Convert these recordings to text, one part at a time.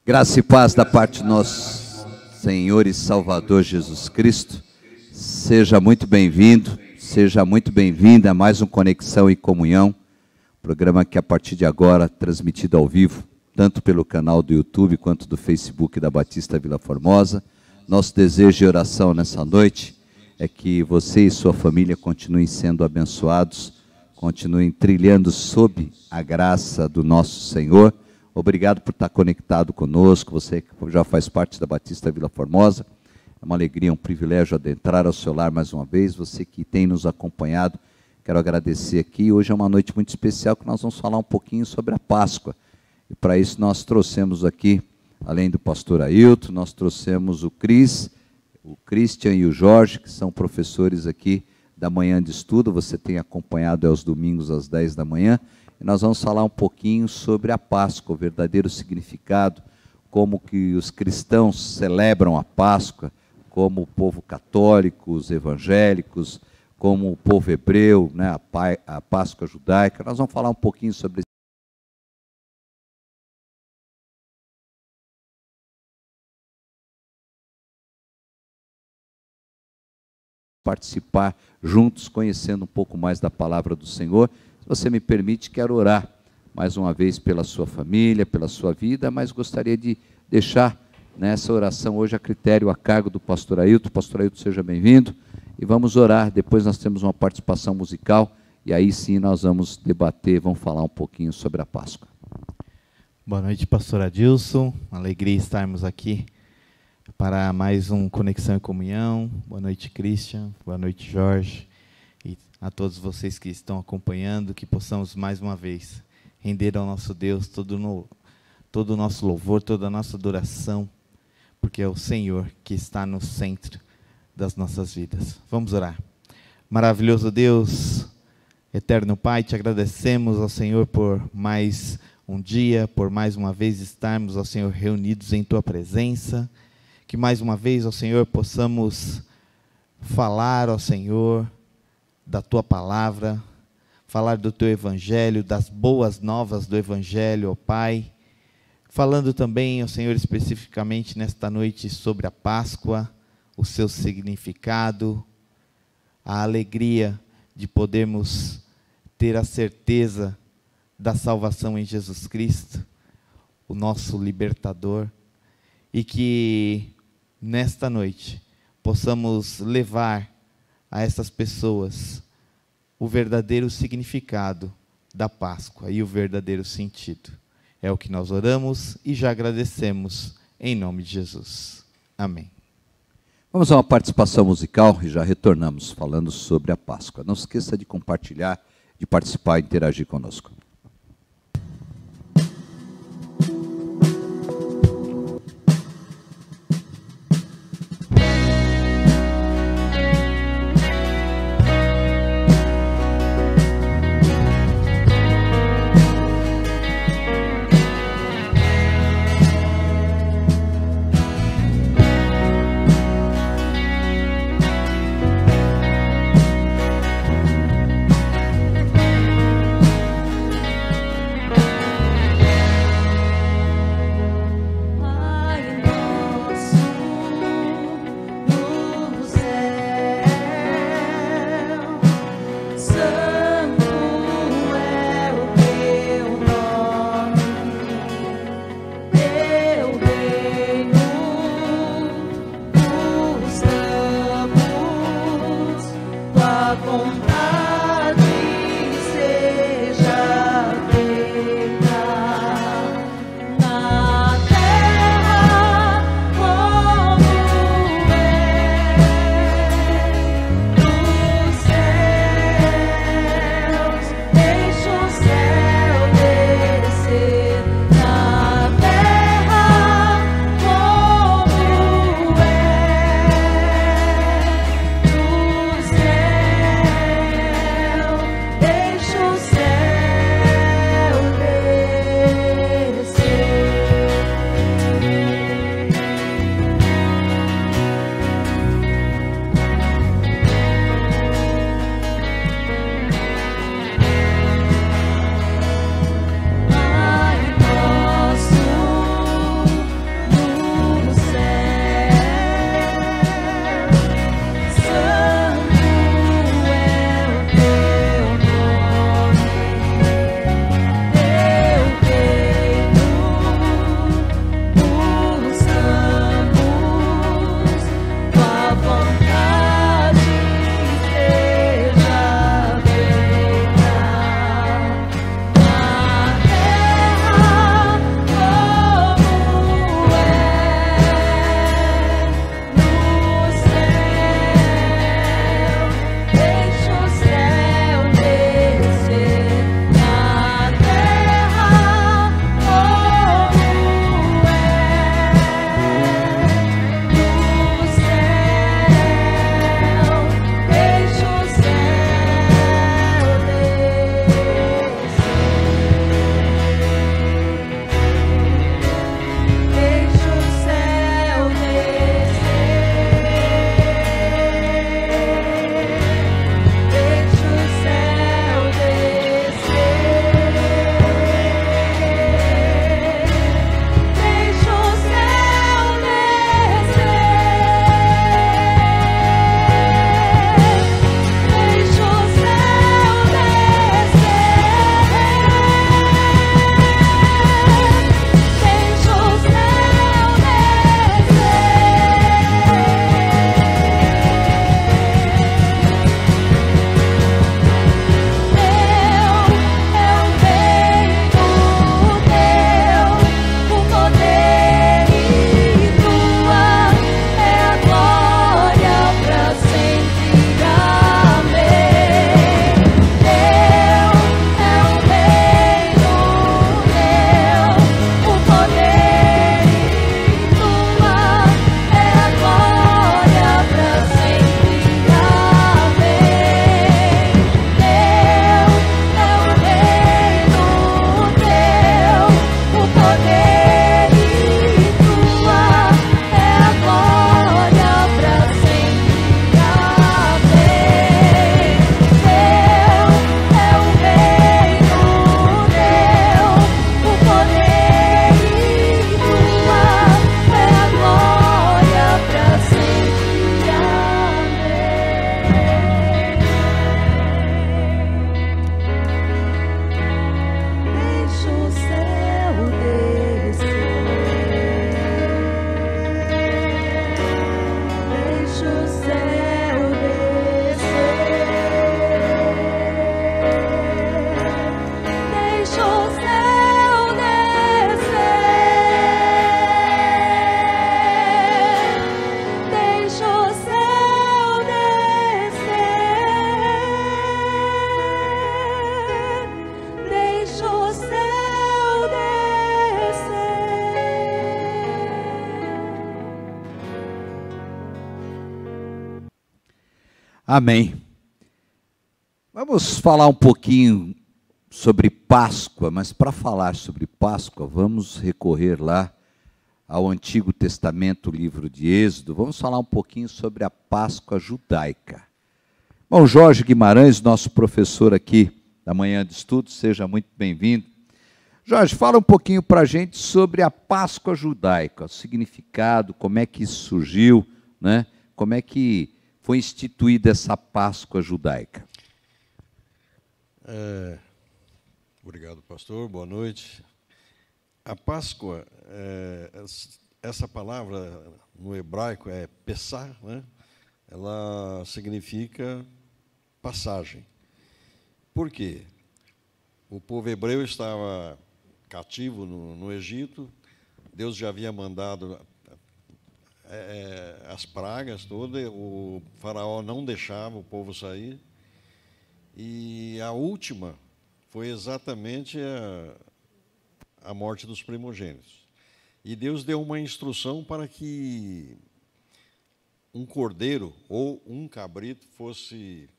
Graça e paz da parte de nosso Senhor e Salvador Jesus Cristo. Seja muito bem-vindo, seja muito bem-vinda a mais um Conexão e Comunhão, programa que a partir de agora transmitido ao vivo, tanto pelo canal do YouTube quanto do Facebook da Batista Vila Formosa. Nosso desejo e oração nessa noite é que você e sua família continuem sendo abençoados, continuem trilhando sob a graça do nosso Senhor. Obrigado por estar conectado conosco, você que já faz parte da Batista Vila Formosa. É uma alegria, um privilégio adentrar ao seu lar mais uma vez. Você que tem nos acompanhado, quero agradecer aqui. Hoje é uma noite muito especial que nós vamos falar um pouquinho sobre a Páscoa. E para isso nós trouxemos aqui, além do pastor Ailton, nós trouxemos o Cris, o Christian e o Jorge, que são professores aqui da manhã de estudo. Você tem acompanhado aos domingos às 10 da manhã. E nós vamos falar um pouquinho sobre a Páscoa, o verdadeiro significado, como que os cristãos celebram a Páscoa, como o povo católico, os evangélicos, como o povo hebreu, né, a Páscoa judaica. Nós vamos falar um pouquinho sobre isso. Participar juntos, conhecendo um pouco mais da palavra do Senhor. Se você me permite, quero orar mais uma vez pela sua família, pela sua vida, mas gostaria de deixar nessa oração hoje a critério, a cargo do pastor Ailton. Pastor Ailton, seja bem-vindo e vamos orar. Depois nós temos uma participação musical e aí sim nós vamos debater, vamos falar um pouquinho sobre a Páscoa. Boa noite, pastor Adilson. Alegria estarmos aqui para mais um Conexão e Comunhão. Boa noite, Christian. Boa noite, Jorge. E a todos vocês que estão acompanhando, que possamos mais uma vez render ao nosso Deus todo o nosso louvor, toda a nossa adoração, porque é o Senhor que está no centro das nossas vidas. Vamos orar. Maravilhoso Deus, eterno Pai, te agradecemos ao Senhor por mais um dia, por mais uma vez estarmos, ao Senhor, reunidos em Tua presença, que mais uma vez, ao Senhor, possamos falar ao Senhor da Tua palavra, falar do Teu Evangelho, das boas novas do Evangelho, ó Pai, falando também, ó Senhor, especificamente nesta noite sobre a Páscoa, o seu significado, a alegria de podermos ter a certeza da salvação em Jesus Cristo, o nosso libertador, e que nesta noite possamos levar a essas pessoas o verdadeiro significado da Páscoa e o verdadeiro sentido. É o que nós oramos e já agradecemos em nome de Jesus. Amém. Vamos a uma participação musical e já retornamos falando sobre a Páscoa. Não se esqueça de compartilhar, de participar e interagir conosco. Amém. Vamos falar um pouquinho sobre Páscoa, mas para falar sobre Páscoa, vamos recorrer lá ao Antigo Testamento, livro de Êxodo. Vamos falar um pouquinho sobre a Páscoa judaica. Bom, Jorge Guimarães, nosso professor aqui da Manhã de Estudos, seja muito bem-vindo. Jorge, fala um pouquinho para a gente sobre a Páscoa judaica, o significado, como é que isso surgiu, né? Como é que foi instituída essa Páscoa judaica. Obrigado, pastor. Boa noite. A Páscoa, essa palavra no hebraico é Pessah, né? Ela significa passagem. Por quê? O povo hebreu estava cativo no Egito, Deus já havia mandado as pragas todas, o faraó não deixava o povo sair, e a última foi exatamente a morte dos primogênitos. E Deus deu uma instrução para que um cordeiro ou um cabrito fosse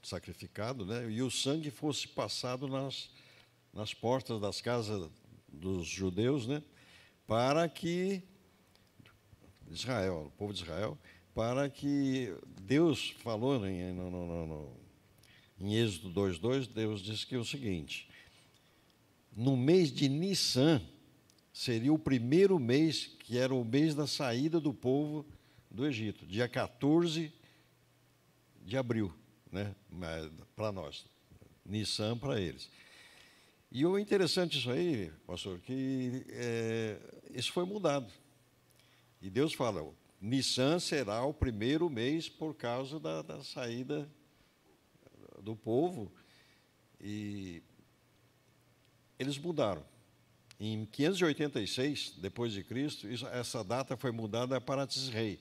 sacrificado, né? E o sangue fosse passado nas portas das casas dos judeus, né? Para que Israel, o povo de Israel, para que Deus falou em Êxodo 2:2, Deus disse que é o seguinte: no mês de Nissan seria o primeiro mês, que era o mês da saída do povo do Egito, dia 14 de abril, né? Para nós, Nissan para eles. E o interessante isso aí, pastor, que isso foi mudado. E Deus fala, Nissan será o primeiro mês por causa da saída do povo. E eles mudaram. Em 586, depois de Cristo, essa data foi mudada para Tisrei,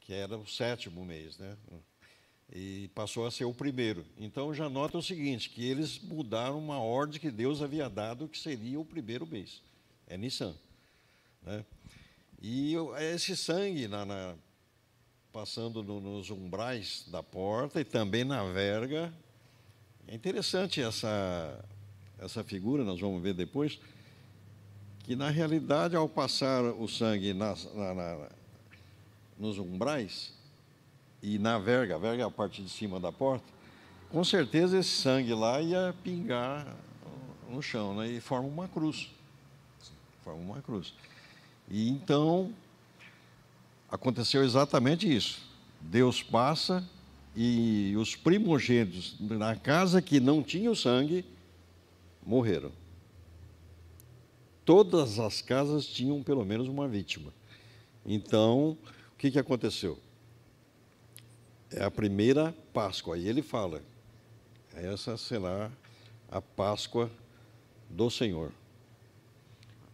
que era o 7º mês, né? E passou a ser o primeiro. Então já nota o seguinte, que eles mudaram uma ordem que Deus havia dado, que seria o primeiro mês. É Nissan, né? E esse sangue passando nos umbrais da porta e também na verga. É interessante essa figura, nós vamos ver depois, que na realidade, ao passar o sangue nos umbrais e na verga, a verga é a parte de cima da porta, com certeza esse sangue lá ia pingar no chão, né? E forma uma cruz. Forma uma cruz. E então, aconteceu exatamente isso. Deus passa e os primogênitos na casa que não tinha o sangue morreram. Todas as casas tinham pelo menos uma vítima. Então, o que aconteceu? É a primeira Páscoa. E ele fala, essa será a Páscoa do Senhor.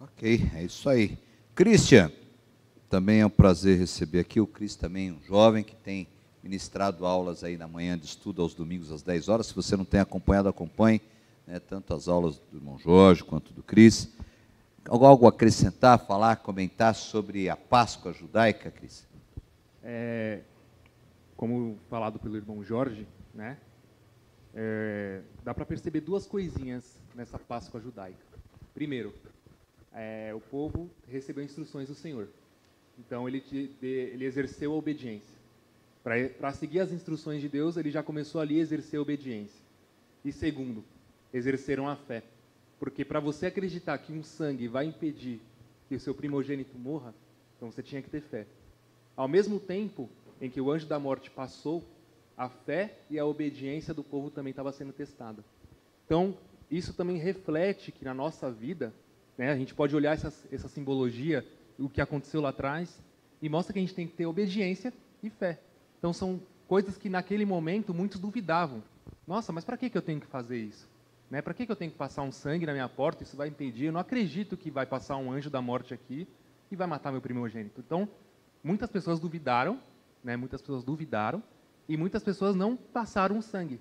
Ok, é isso aí. Christian, também é um prazer receber aqui. O Cris também é um jovem que tem ministrado aulas aí na Manhã de Estudo aos domingos às 10 horas. Se você não tem acompanhado, acompanhe, né, tanto as aulas do irmão Jorge quanto do Cris. Algo a acrescentar, falar, comentar sobre a Páscoa judaica, Cris? Como falado pelo irmão Jorge, né, dá para perceber duas coisinhas nessa Páscoa judaica. Primeiro, o povo recebeu instruções do Senhor. Então, ele exerceu a obediência. Para seguir as instruções de Deus, ele já começou ali a exercer a obediência. E segundo, exerceram a fé. Porque para você acreditar que um sangue vai impedir que o seu primogênito morra, então você tinha que ter fé. Ao mesmo tempo em que o anjo da morte passou, a fé e a obediência do povo também estava sendo testada. Então, isso também reflete que na nossa vida, né, a gente pode olhar essa simbologia, o que aconteceu lá atrás, e mostra que a gente tem que ter obediência e fé. Então, são coisas que naquele momento muitos duvidavam. Nossa, mas para que eu tenho que fazer isso? Né? Para que eu tenho que passar um sangue na minha porta? Isso vai impedir. Eu não acredito que vai passar um anjo da morte aqui e vai matar meu primogênito. Então, muitas pessoas duvidaram, né? Muitas pessoas duvidaram, e muitas pessoas não passaram o sangue.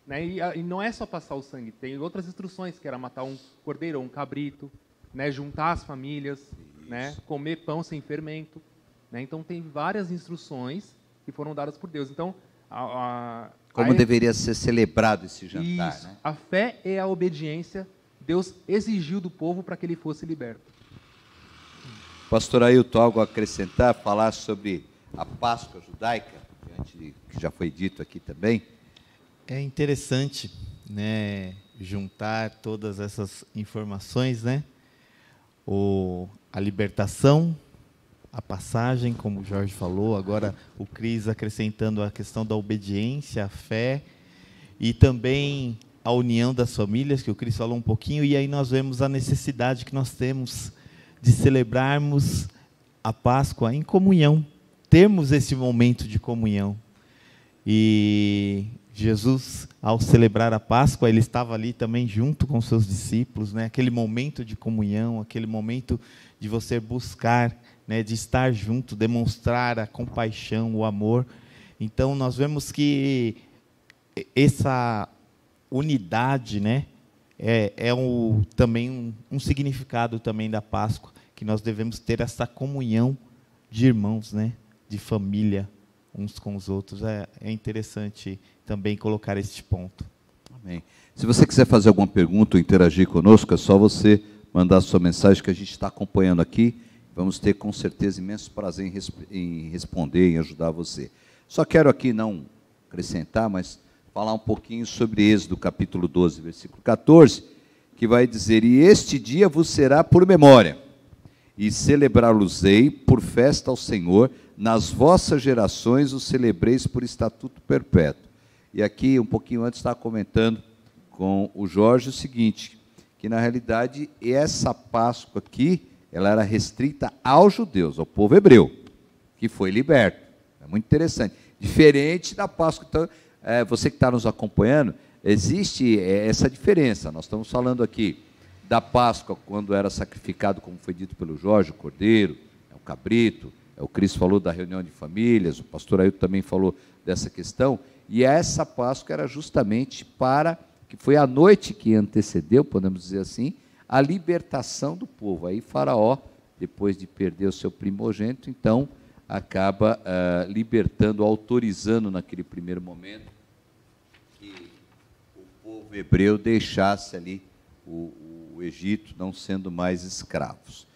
Né? E não é só passar o sangue, tem outras instruções, que era matar um cordeiro ou um cabrito, né? Juntar as famílias, né? Comer pão sem fermento. Né? Então, tem várias instruções que foram dadas por Deus. Então, Como deveria ser celebrado esse jantar, isso, né? a fé e a obediência, Deus exigiu do povo para que ele fosse liberto. Pastor Ailton, algo a acrescentar, falar sobre a Páscoa judaica, que já foi dito aqui também? É interessante, né, juntar todas essas informações, né? A libertação, a passagem, como o Jorge falou, agora o Cris acrescentando a questão da obediência, a fé, e também a união das famílias, que o Cris falou um pouquinho, e aí nós vemos a necessidade que nós temos de celebrarmos a Páscoa em comunhão, termos esse momento de comunhão. E Jesus, ao celebrar a Páscoa, ele estava ali também junto com seus discípulos, né? Aquele momento de comunhão, aquele momento de você buscar, né, de estar junto, demonstrar a compaixão, o amor. Então, nós vemos que essa unidade, né, também um significado também da Páscoa, que nós devemos ter essa comunhão de irmãos, né, de família, uns com os outros. É interessante também colocar este ponto. Amém. Se você quiser fazer alguma pergunta ou interagir conosco, é só você mandar a sua mensagem que a gente está acompanhando aqui. Vamos ter, com certeza, imenso prazer em responder, em ajudar você. Só quero aqui não acrescentar, mas falar um pouquinho sobre Êxodo, capítulo 12, versículo 14, que vai dizer: e este dia vos será por memória, e celebrá-los-ei por festa ao Senhor, nas vossas gerações o celebreis por estatuto perpétuo. E aqui, um pouquinho antes, estava comentando com o Jorge o seguinte, que na realidade essa Páscoa aqui, ela era restrita aos judeus, ao povo hebreu, que foi liberto. É muito interessante. Diferente da Páscoa. Então, você que está nos acompanhando, existe essa diferença. Nós estamos falando aqui da Páscoa, quando era sacrificado, como foi dito pelo Jorge, o cordeiro, o cabrito, o Cris falou da reunião de famílias, o pastor Ailton também falou dessa questão, e essa Páscoa era justamente que foi a noite que antecedeu, podemos dizer assim, a libertação do povo. Aí Faraó, depois de perder o seu primogênito, então acaba libertando, autorizando naquele primeiro momento que o povo hebreu deixasse ali o Egito, não sendo mais escravos.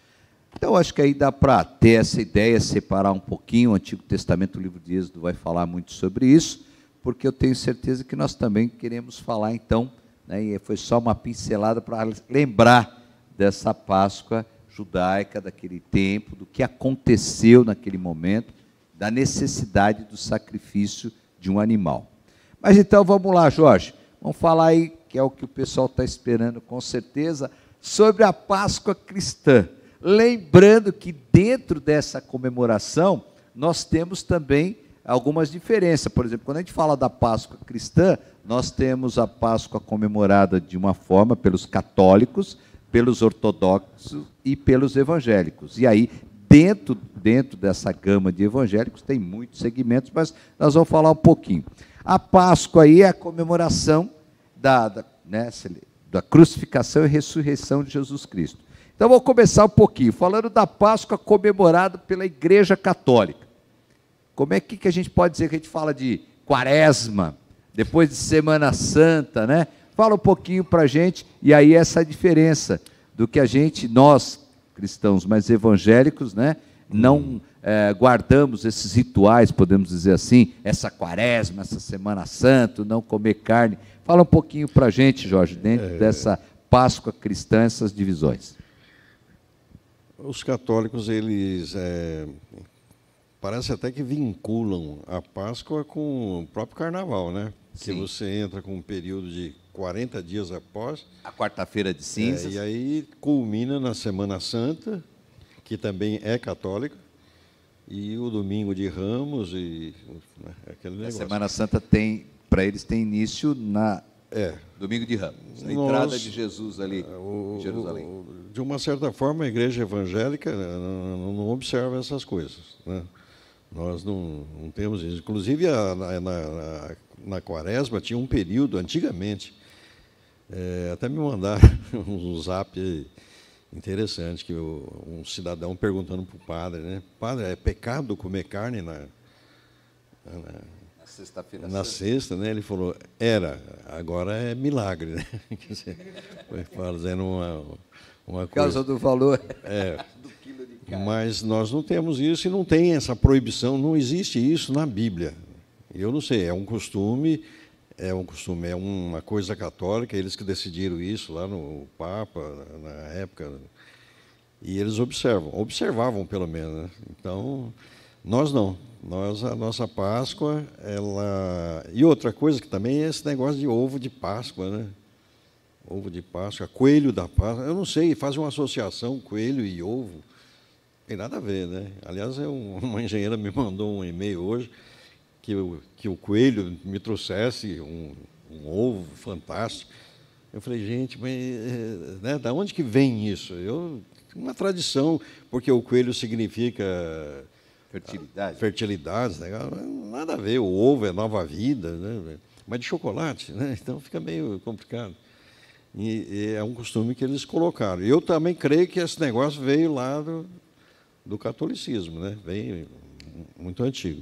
Então, acho que aí dá para ter essa ideia, separar um pouquinho. O Antigo Testamento, o livro de Êxodo, vai falar muito sobre isso, porque eu tenho certeza que nós também queremos falar, então, né, e foi só uma pincelada para lembrar dessa Páscoa judaica, daquele tempo, do que aconteceu naquele momento, da necessidade do sacrifício de um animal. Mas então, vamos lá, Jorge, vamos falar aí, que é o que o pessoal está esperando com certeza, sobre a Páscoa cristã. Lembrando que dentro dessa comemoração, nós temos também algumas diferenças. Por exemplo, quando a gente fala da Páscoa cristã, nós temos a Páscoa comemorada de uma forma pelos católicos, pelos ortodoxos e pelos evangélicos. E aí, dentro dessa gama de evangélicos, tem muitos segmentos, mas nós vamos falar um pouquinho. A Páscoa aí é a comemoração da crucificação e ressurreição de Jesus Cristo. Então, vou começar um pouquinho, falando da Páscoa comemorada pela Igreja Católica. Como é que a gente pode dizer que a gente fala de Quaresma, depois de Semana Santa, né? Fala um pouquinho para a gente, e aí essa diferença do que nós, cristãos mais evangélicos, né, não guardamos esses rituais, podemos dizer assim, essa Quaresma, essa Semana Santa, não comer carne. Fala um pouquinho para a gente, Jorge, dentro dessa Páscoa cristã, essas divisões. Os católicos, eles parece até que vinculam a Páscoa com o próprio Carnaval, né? Que você entra com um período de 40 dias após. A quarta-feira de cinzas. E aí culmina na Semana Santa, que também é católica, e o Domingo de Ramos, e aquele negócio. A Semana Santa para eles tem início na Domingo de Ramos, a entrada de Jesus ali em Jerusalém. De uma certa forma, a igreja evangélica não observa essas coisas, né? Nós não temos isso. Inclusive, na Quaresma tinha um período, antigamente, até me mandaram um zap interessante, que um cidadão perguntando para o padre, né? Padre, é pecado comer carne Na sexta-feira. Na sexta, né? Ele falou, agora é milagre, né? Quer dizer, foi fazendo uma Por causa do valor do quilo de carne. Mas nós não temos isso e não tem essa proibição, não existe isso na Bíblia. Eu não sei, é um costume, é uma coisa católica, eles que decidiram isso lá no Papa, na época, e eles observavam pelo menos, né? Então, nós não. A nossa Páscoa, E outra coisa que também é esse negócio de ovo de Páscoa, né? Ovo de Páscoa, coelho da Páscoa, eu não sei, faz uma associação, coelho e ovo, tem nada a ver, né? Aliás, uma engenheira me mandou um e-mail hoje, que o coelho me trouxesse um ovo fantástico. Eu falei, gente, mas né, da onde que vem isso? Uma tradição, porque o coelho significa fertilidade, né? Nada a ver, o ovo é nova vida, né? Mas de chocolate, né? Então fica meio complicado. E é um costume que eles colocaram. Eu também creio que esse negócio veio lá do catolicismo, né? Veio muito antigo.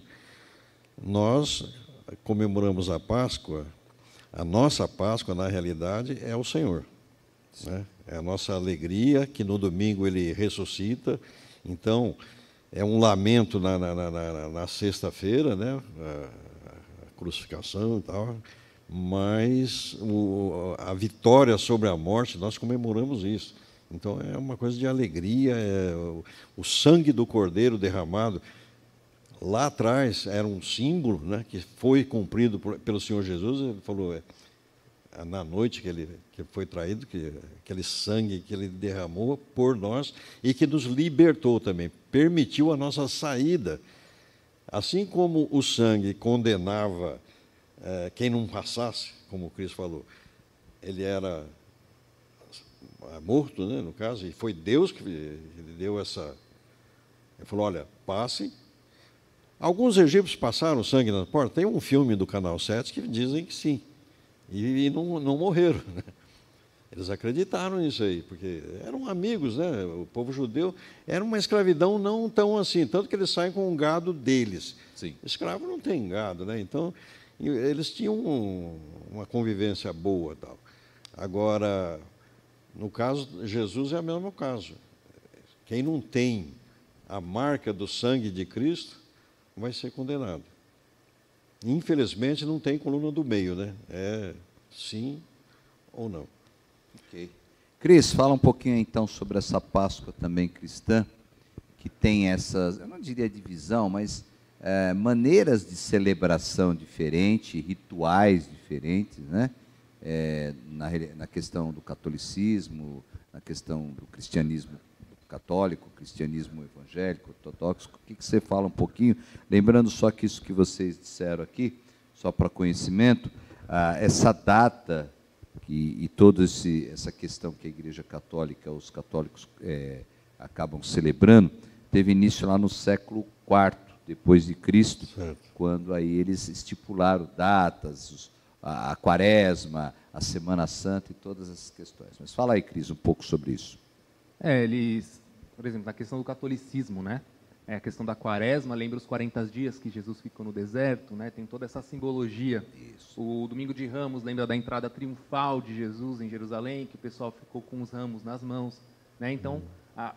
Nós comemoramos a Páscoa, a nossa Páscoa, na realidade, é o Senhor, né? É a nossa alegria, que no domingo Ele ressuscita. Então, é um lamento na sexta-feira, né? A crucificação e tal, mas a vitória sobre a morte, nós comemoramos isso. Então, é uma coisa de alegria, o sangue do Cordeiro derramado. Lá atrás era um símbolo, né, que foi cumprido pelo Senhor Jesus. Ele falou, na noite que ele foi traído, que aquele sangue que ele derramou por nós e que nos libertou também, permitiu a nossa saída. Assim como o sangue condenava quem não passasse, como o Cristo falou, ele era morto, né, no caso, e foi Deus que ele deu essa... Ele falou, olha, passem. Alguns egípcios passaram sangue na porta. Tem um filme do Canal 7 que dizem que sim. E não morreram, né? Eles acreditaram nisso aí, porque eram amigos, né? O povo judeu era uma escravidão não tão assim, tanto que eles saem com o gado deles. Sim. Escravo não tem gado, né? Então, eles tinham uma convivência boa. Tal. Agora, no caso, Jesus é o mesmo caso. Quem não tem a marca do sangue de Cristo vai ser condenado. Infelizmente, não tem coluna do meio, né? É sim ou não. Ok. Cris, fala um pouquinho então sobre essa Páscoa também cristã, que tem essas, eu não diria divisão, mas maneiras de celebração diferentes, rituais diferentes, né? Na questão do catolicismo, na questão do cristianismo católico, cristianismo evangélico, ortodoxo. O que você fala um pouquinho? Lembrando só que isso que vocês disseram aqui, só para conhecimento, essa data e toda essa questão que a Igreja Católica, os católicos acabam celebrando, teve início lá no século IV depois de Cristo, certo, quando aí eles estipularam datas, a Quaresma, a Semana Santa e todas essas questões. Mas fala aí, Cris, um pouco sobre isso. Eles, por exemplo, na questão do catolicismo, né? A questão da Quaresma, lembra os 40 dias que Jesus ficou no deserto, né? Tem toda essa simbologia. Isso. O Domingo de Ramos lembra da entrada triunfal de Jesus em Jerusalém, que o pessoal ficou com os ramos nas mãos, né? Então,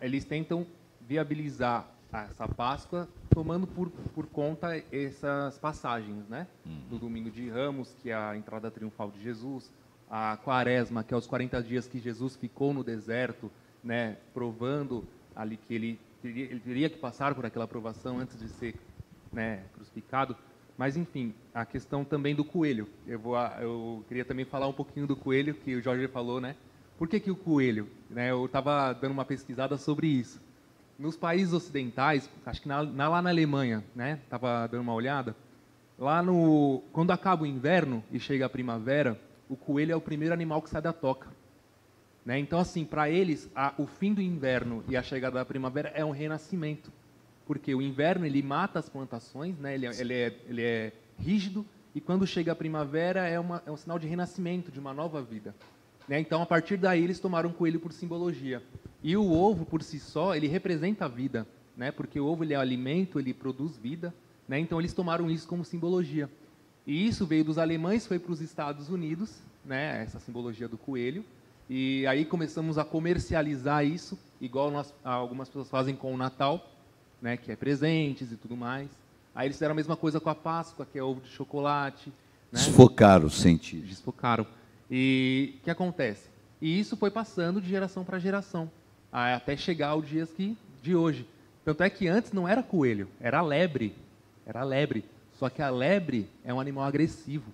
eles tentam viabilizar essa Páscoa tomando por conta essas passagens, né? Do Domingo de Ramos, que é a entrada triunfal de Jesus, a Quaresma, que é os 40 dias que Jesus ficou no deserto, né, provando ali que ele teria que passar por aquela provação antes de ser, né, crucificado. Mas, enfim, a questão também do coelho. Eu queria também falar um pouquinho do coelho, que o Jorge falou, né? Por que o coelho? Né, eu estava dando uma pesquisada sobre isso. Nos países ocidentais, acho que lá na Alemanha, né, estava dando uma olhada, quando acaba o inverno e chega a primavera, o coelho é o primeiro animal que sai da toca. Né? Então, assim, para eles, o fim do inverno e a chegada da primavera é um renascimento. Porque o inverno, ele mata as plantações, né? ele é rígido, e quando chega a primavera é um sinal de renascimento, de uma nova vida. Né? Então, a partir daí, eles tomaram o coelho por simbologia. E o ovo, por si só, ele representa a vida, né? Porque o ovo ele é alimento, ele produz vida, né? Então eles tomaram isso como simbologia. E isso veio dos alemães, foi para os Estados Unidos, né? Essa simbologia do coelho. E aí começamos a comercializar isso, igual algumas pessoas fazem com o Natal, né? Que é presentes e tudo mais. Aí eles fizeram a mesma coisa com a Páscoa, que é ovo de chocolate, né? Desfocaram o sentido. Desfocaram. E o que acontece? E isso foi passando de geração para geração, até chegar aos dias de hoje. Tanto é que antes não era coelho, era lebre. Era lebre. Só que a lebre é um animal agressivo.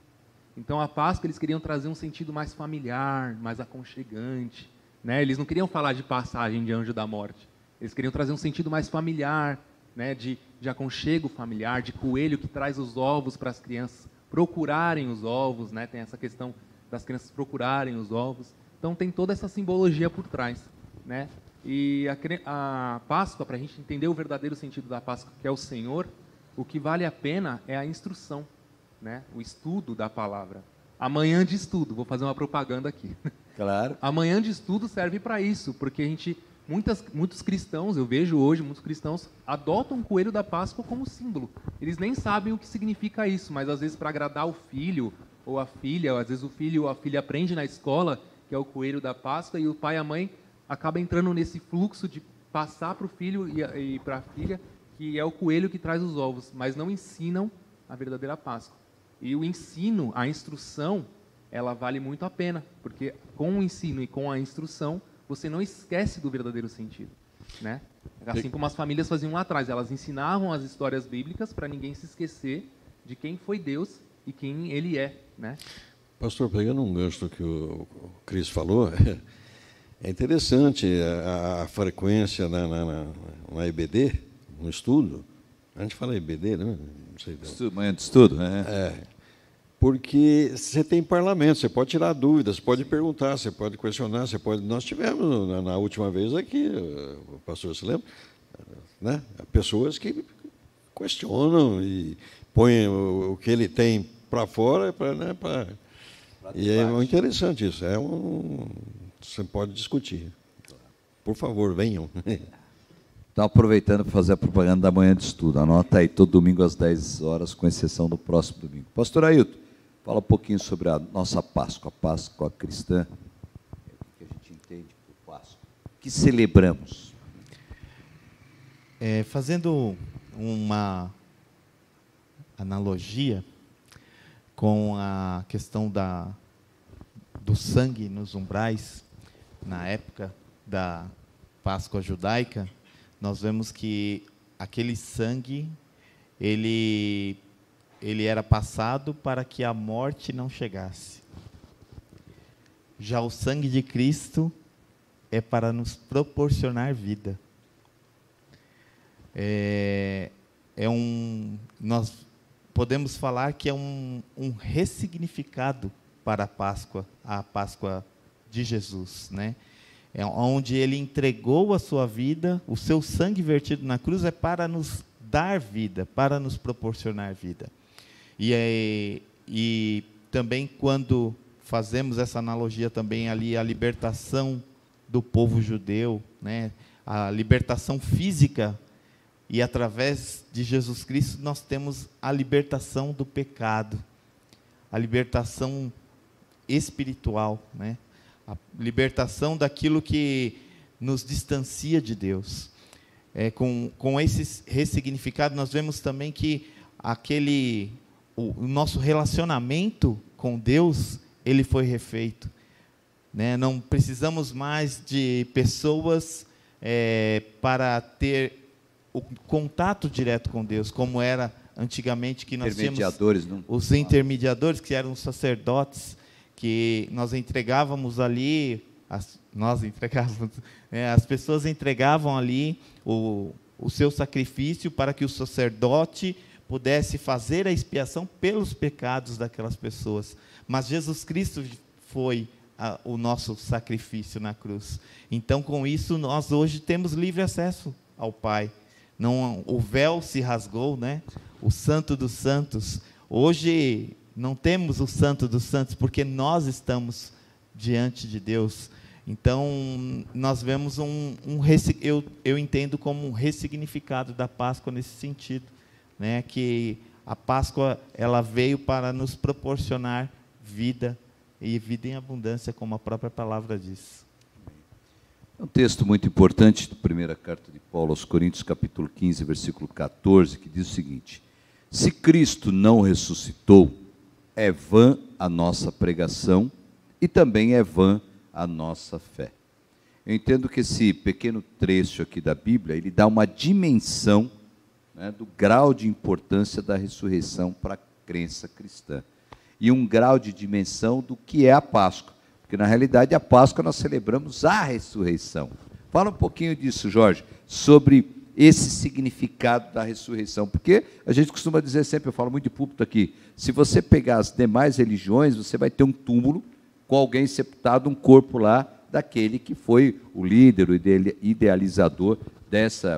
Então a Páscoa eles queriam trazer um sentido mais familiar, mais aconchegante, né? Eles não queriam falar de passagem de anjo da morte. Eles queriam trazer um sentido mais familiar, né? De aconchego familiar, de coelho que traz os ovos para as crianças procurarem os ovos, né? Tem essa questão das crianças procurarem os ovos. Então tem toda essa simbologia por trás, né? E a Páscoa, para a gente entender o verdadeiro sentido da Páscoa, que é o Senhor, o que vale a pena é a instrução, né? O estudo da palavra. A manhã de estudo, vou fazer uma propaganda aqui. Claro. A manhã de estudo serve para isso, porque muitos cristãos, eu vejo hoje, muitos cristãos adotam o coelho da Páscoa como símbolo. Eles nem sabem o que significa isso, mas às vezes para agradar o filho ou a filha, às vezes o filho ou a filha aprende na escola que é o coelho da Páscoa e o pai e a mãe acabam entrando nesse fluxo de passar para o filho e para a filha que é o coelho que traz os ovos, mas não ensinam a verdadeira Páscoa. E o ensino, a instrução, ela vale muito a pena, porque com o ensino e com a instrução, você não esquece do verdadeiro sentido, né? Assim como as famílias faziam lá atrás, elas ensinavam as histórias bíblicas para ninguém se esquecer de quem foi Deus e quem Ele é, né? Pastor, pegando um gancho que o Cris falou, é interessante a frequência na EBD, no estudo. A gente fala EBD, né? Não sei. Manhã de estudo, né? Porque você tem parlamento, você pode tirar dúvidas, pode perguntar, você pode questionar, você pode. Nós tivemos na última vez aqui, o pastor se lembra, né? Pessoas que questionam e põem o que ele tem para fora, e é muito interessante isso. Você pode discutir. Por favor, venham. Então, aproveitando para fazer a propaganda da manhã de estudo. Anota aí, todo domingo às 10 horas, com exceção do próximo domingo. Pastor Ailton, fala um pouquinho sobre a nossa Páscoa, a Páscoa cristã. O que a gente entende por Páscoa? O que celebramos? Fazendo uma analogia com a questão do sangue nos umbrais, na época da Páscoa judaica, nós vemos que aquele sangue, ele era passado para que a morte não chegasse. Já o sangue de Cristo é para nos proporcionar vida. Nós podemos falar que é um ressignificado para a Páscoa de Jesus, né? Onde ele entregou a sua vida, o seu sangue vertido na cruz é para nos dar vida, para nos proporcionar vida. E também quando fazemos essa analogia também ali, a libertação do povo judeu, né? A libertação física, e através de Jesus Cristo nós temos a libertação do pecado, a libertação espiritual, né? A libertação daquilo que nos distancia de Deus. Com esse ressignificado, nós vemos também que o nosso relacionamento com Deus, ele foi refeito, né? Não precisamos mais de pessoas para ter o contato direto com Deus, como era antigamente, que nós tínhamos os intermediadores, que eram os sacerdotes, que nós entregávamos ali, as pessoas entregavam ali o seu sacrifício para que o sacerdote pudesse fazer a expiação pelos pecados daquelas pessoas. Mas Jesus Cristo foi o nosso sacrifício na cruz. Então, com isso, nós hoje temos livre acesso ao Pai. Não, o véu se rasgou, né? O Santo dos Santos. Hoje não temos o Santo dos Santos, porque nós estamos diante de Deus. Então, nós vemos eu entendo como um ressignificado da Páscoa nesse sentido, né, que a Páscoa ela veio para nos proporcionar vida, e vida em abundância, como a própria palavra diz. É um texto muito importante da primeira carta de Paulo aos Coríntios, capítulo 15, versículo 14, que diz o seguinte: se Cristo não ressuscitou, é vã a nossa pregação e também é vã a nossa fé. Eu entendo que esse pequeno trecho aqui da Bíblia, ele dá uma dimensão, né, do grau de importância da ressurreição para a crença cristã. E um grau de dimensão do que é a Páscoa. Porque, na realidade, a Páscoa nós celebramos a ressurreição. Fala um pouquinho disso, Jorge, sobre esse significado da ressurreição. Porque a gente costuma dizer sempre, eu falo muito de púlpito aqui, se você pegar as demais religiões, você vai ter um túmulo com alguém sepultado, um corpo lá, daquele que foi o líder, o idealizador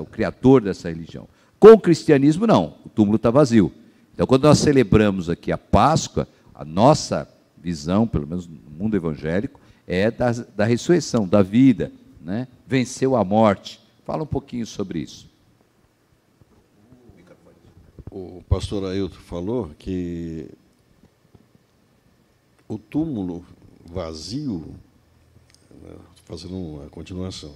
o criador dessa religião. Com o cristianismo, não, o túmulo está vazio. Então, quando nós celebramos aqui a Páscoa, a nossa visão, pelo menos no mundo evangélico, é da ressurreição, da vida, né? Venceu a morte. Fala um pouquinho sobre isso. O pastor Ailton falou que o túmulo vazio, fazendo uma continuação,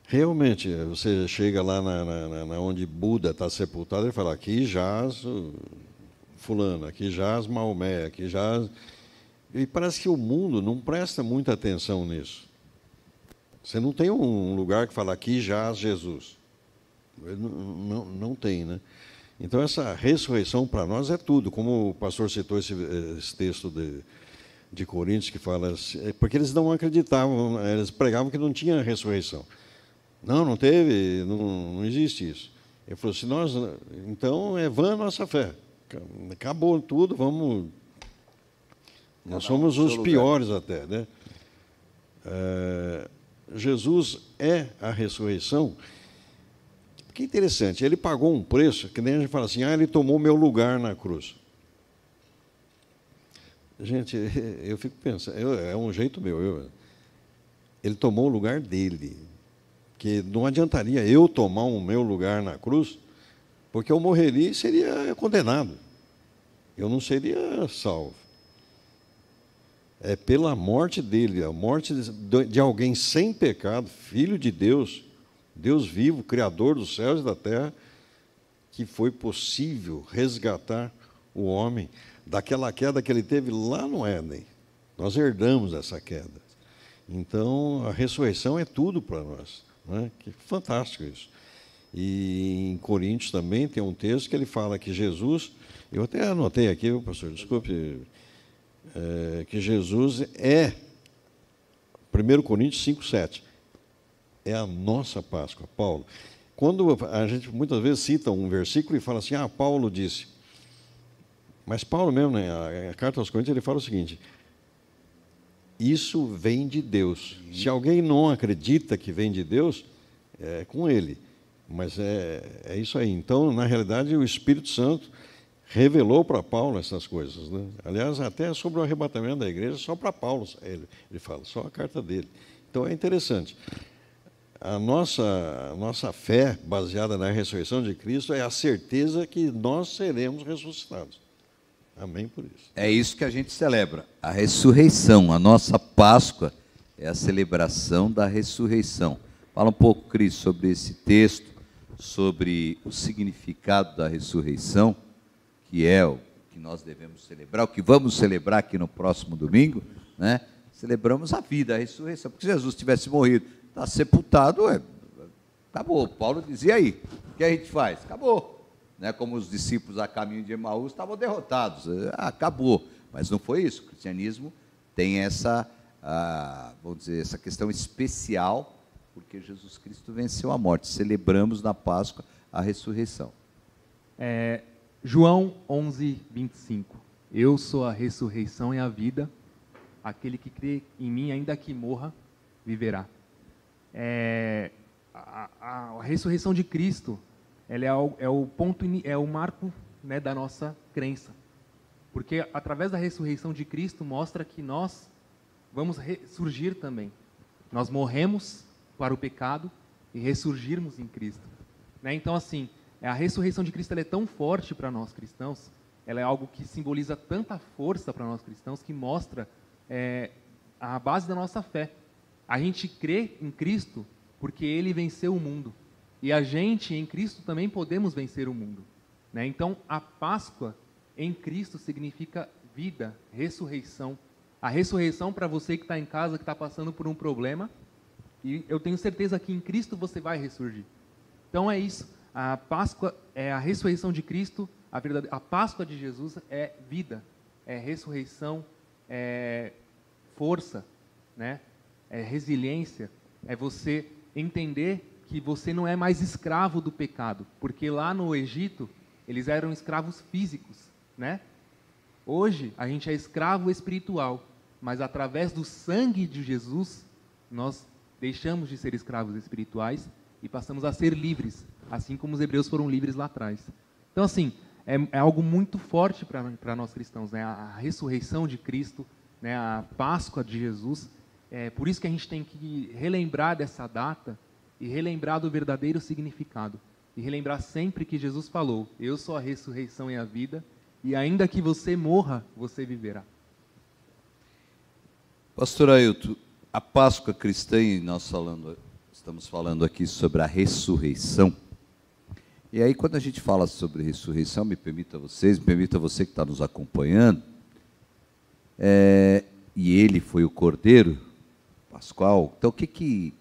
realmente, você chega lá na onde Buda está sepultado e fala, aqui jaz fulano, aqui jaz Maomé, aqui jaz... E parece que o mundo não presta muita atenção nisso. Você não tem um lugar que fala, aqui jaz Jesus. Não tem, né? Então, essa ressurreição para nós é tudo. Como o pastor citou esse texto de Coríntios, que fala... Porque eles não acreditavam, eles pregavam que não tinha ressurreição. Não teve, não existe isso. Ele falou assim, então é vã a nossa fé. Acabou tudo, vamos... Nós somos os piores até, né? Jesus é a ressurreição. Que interessante, ele pagou um preço, que nem a gente fala assim, ele tomou meu lugar na cruz. Gente, eu fico pensando, é um jeito meu, ele tomou o lugar dele. Que não adiantaria eu tomar o meu lugar na cruz, porque eu morreria e seria condenado. Eu não seria salvo. É pela morte dele, a morte de alguém sem pecado, filho de Deus, Deus vivo, Criador dos céus e da terra, que foi possível resgatar o homem daquela queda que ele teve lá no Éden. Nós herdamos essa queda. Então, a ressurreição é tudo para nós. Né? Que fantástico isso. E em Coríntios também tem um texto que ele fala que Jesus, eu até anotei aqui, pastor, desculpe, que Jesus é, 1 Coríntios 5:7, é a nossa Páscoa, Paulo. Quando a gente muitas vezes cita um versículo e fala assim, Paulo disse, mas Paulo mesmo, né, a carta aos Coríntios, ele fala o seguinte, isso vem de Deus. Se alguém não acredita que vem de Deus, é com ele. Mas é isso aí. Então, na realidade, o Espírito Santo revelou para Paulo essas coisas. Né? Aliás, até sobre o arrebatamento da igreja, só para Paulo ele fala, só a carta dele. Então, é interessante. A nossa fé, baseada na ressurreição de Cristo, é a certeza que nós seremos ressuscitados. Amém por isso. É isso que a gente celebra, a ressurreição. A nossa Páscoa é a celebração da ressurreição. Fala um pouco, Cris, sobre esse texto, sobre o significado da ressurreição, que é o que nós devemos celebrar, o que vamos celebrar aqui no próximo domingo, né? Celebramos a vida, a ressurreição, porque se Jesus tivesse morrido, está sepultado, acabou. Paulo dizia aí, o que a gente faz? Acabou. Né, como os discípulos a caminho de Emaús estavam derrotados, acabou, mas não foi isso. O cristianismo tem vamos dizer, essa questão especial, porque Jesus Cristo venceu a morte. Celebramos na Páscoa a ressurreição. João 11:25. Eu sou a ressurreição e a vida. Aquele que crê em mim, ainda que morra, viverá. A ressurreição de Cristo, ela é o ponto, é o marco, né, da nossa crença. Porque através da ressurreição de Cristo mostra que nós vamos ressurgir também. Nós morremos para o pecado e ressurgirmos em Cristo. Né? Então, assim, a ressurreição de Cristo ela é tão forte para nós cristãos, ela é algo que simboliza tanta força para nós cristãos, que mostra a base da nossa fé. A gente crê em Cristo porque Ele venceu o mundo. E a gente, em Cristo, também podemos vencer o mundo, né? Então, a Páscoa em Cristo significa vida, ressurreição. A ressurreição para você que está em casa, que está passando por um problema, e eu tenho certeza que em Cristo você vai ressurgir. Então é isso. A Páscoa é a ressurreição de Cristo, a Páscoa de Jesus é vida, é ressurreição, é força, né? É resiliência, é você entender que você não é mais escravo do pecado, porque lá no Egito eles eram escravos físicos, né? Hoje a gente é escravo espiritual, mas através do sangue de Jesus nós deixamos de ser escravos espirituais e passamos a ser livres, assim como os hebreus foram livres lá atrás. Então assim, é algo muito forte para nós cristãos, né? A ressurreição de Cristo, né? A Páscoa de Jesus. É por isso que a gente tem que relembrar dessa data e relembrar do verdadeiro significado. E relembrar sempre que Jesus falou: eu sou a ressurreição e a vida, e ainda que você morra, você viverá. Pastor Ailton, a Páscoa cristã, e nós estamos falando aqui sobre a ressurreição. E aí, quando a gente fala sobre ressurreição, me permita você que está nos acompanhando, e ele foi o Cordeiro Pascual. Então, o que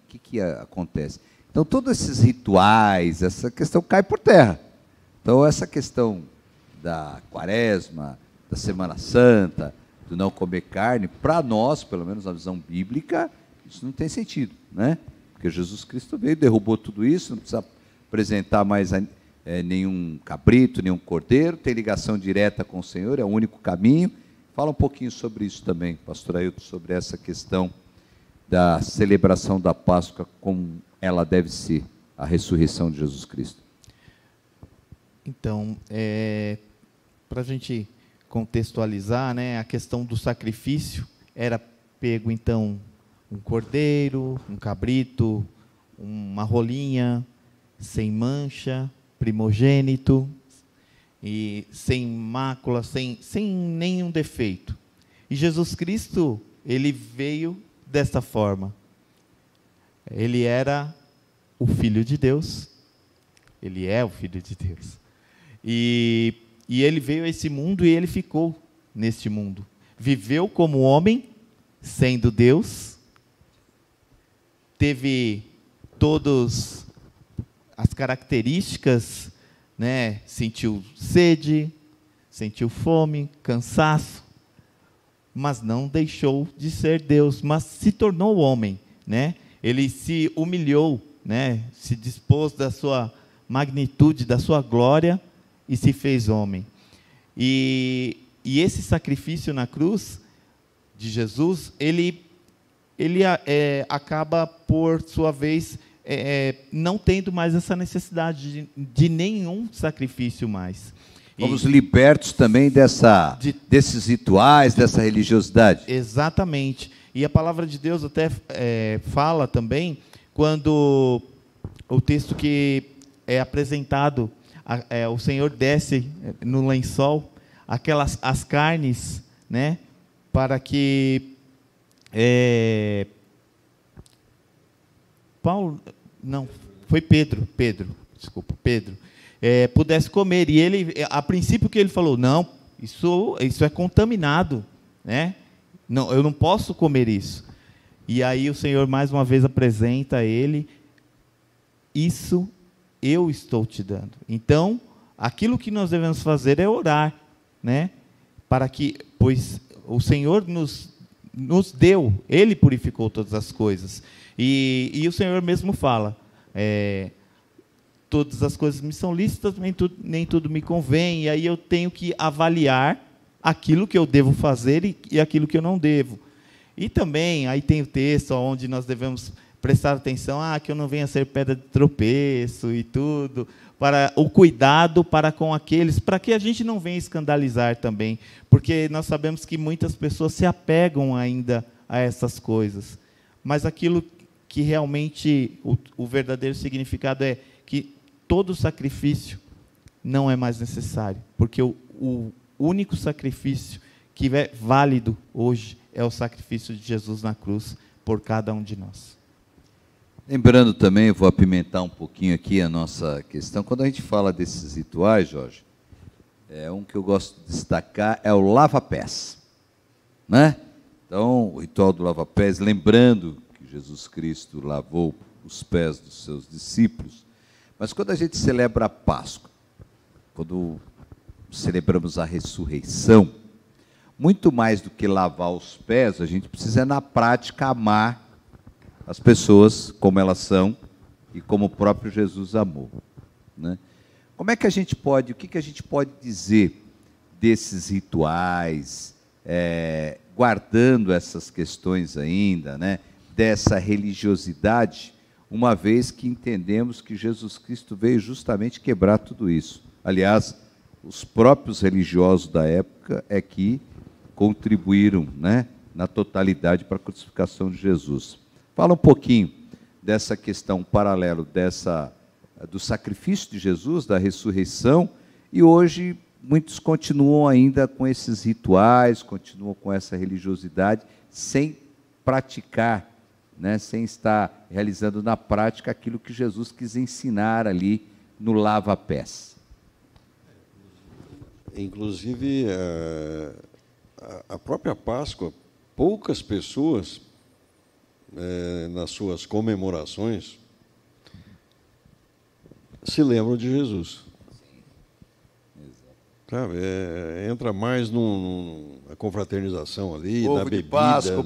acontece? Então, todos esses rituais, essa questão cai por terra. Então, essa questão da Quaresma, da Semana Santa, do não comer carne, para nós, pelo menos na visão bíblica, isso não tem sentido, né? Porque Jesus Cristo veio, derrubou tudo isso, não precisa apresentar mais nenhum cabrito, nenhum cordeiro, tem ligação direta com o Senhor, é o único caminho. Fala um pouquinho sobre isso também, pastor Ailton, sobre essa questão da celebração da Páscoa, como ela deve ser, a ressurreição de Jesus Cristo. Então, para a gente contextualizar, né, a questão do sacrifício, era pego então um cordeiro, um cabrito, uma rolinha, sem mancha, primogênito, e sem mácula, sem nenhum defeito. E Jesus Cristo, ele veio desta forma. Ele era o Filho de Deus, ele é o Filho de Deus. E ele veio a esse mundo e ele ficou neste mundo. Viveu como homem, sendo Deus, teve todas as características, né? Sentiu sede, sentiu fome, cansaço, mas não deixou de ser Deus, mas se tornou homem, né? Ele se humilhou, né? Se dispôs da sua magnitude, da sua glória e se fez homem. E esse sacrifício na cruz de Jesus, ele acaba, por sua vez, não tendo mais essa necessidade de nenhum sacrifício mais. Fomos libertos também desses rituais, dessa religiosidade. Exatamente. E a palavra de Deus até fala também, quando o texto que é apresentado, o Senhor desce no lençol, as carnes, né, para que Pedro pudesse comer. E ele, a princípio que ele falou, não, isso é contaminado, né? Não, eu não posso comer isso. E aí o Senhor mais uma vez apresenta a ele: isso eu estou te dando. Então, aquilo que nós devemos fazer é orar, né? Pois o Senhor nos deu, Ele purificou todas as coisas. E o Senhor mesmo fala: todas as coisas me são lícitas, nem tudo me convém. E aí eu tenho que avaliar aquilo que eu devo fazer e aquilo que eu não devo. E também, aí tem o texto onde nós devemos prestar atenção, que eu não venha a ser pedra de tropeço e tudo, para o cuidado para com aqueles, para que a gente não venha escandalizar também, porque nós sabemos que muitas pessoas se apegam ainda a essas coisas, mas aquilo que realmente o verdadeiro significado é que todo sacrifício não é mais necessário, porque o único sacrifício que é válido hoje é o sacrifício de Jesus na cruz por cada um de nós. Lembrando também, vou apimentar um pouquinho aqui a nossa questão, quando a gente fala desses rituais, Jorge, um que eu gosto de destacar é o lava-pés, né? Então, o ritual do lava-pés, lembrando que Jesus Cristo lavou os pés dos seus discípulos, mas quando a gente celebra a Páscoa, quando celebramos a ressurreição, muito mais do que lavar os pés, a gente precisa, na prática, amar as pessoas como elas são e como o próprio Jesus amou, né? Como é que a gente pode, o que a gente pode dizer desses rituais, guardando essas questões ainda, né, dessa religiosidade, uma vez que entendemos que Jesus Cristo veio justamente quebrar tudo isso. Aliás, os próprios religiosos da época é que contribuíram, né, na totalidade para a crucificação de Jesus. Fala um pouquinho dessa questão paralelo do sacrifício de Jesus, da ressurreição, e hoje muitos continuam ainda com esses rituais, continuam com essa religiosidade, sem praticar, né, sem estar realizando na prática aquilo que Jesus quis ensinar ali no lava-pés. Inclusive, a própria Páscoa, poucas pessoas, nas suas comemorações, se lembram de Jesus. Sabe, entra mais na confraternização ali, Ovo na bebida. de Páscoa,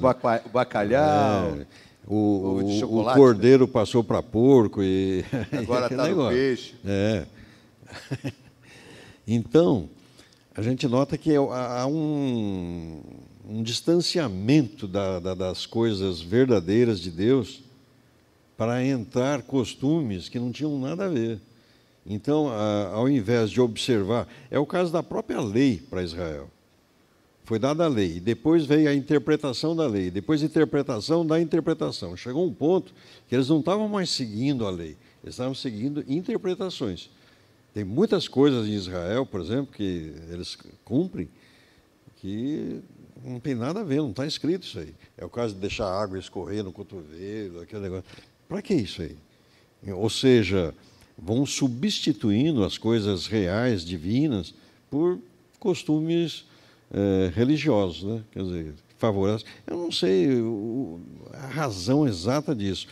o bacalhau, ovo de o chocolate, cordeiro, né, passou para porco e agora está no peixe. Então, a gente nota que há um distanciamento das coisas verdadeiras de Deus para entrar costumes que não tinham nada a ver. Então, ao invés de observar, é o caso da própria lei para Israel. Foi dada a lei, e depois veio a interpretação da lei, depois a interpretação da interpretação. Chegou um ponto que eles não estavam mais seguindo a lei, eles estavam seguindo interpretações. Tem muitas coisas em Israel, por exemplo, que eles cumprem, que não tem nada a ver, não está escrito isso aí. É o caso de deixar a água escorrer no cotovelo, aquele negócio. Para que isso aí? Ou seja, vão substituindo as coisas reais, divinas, por costumes religiosos, né? Quer dizer, favoráveis. Eu não sei a razão exata disso,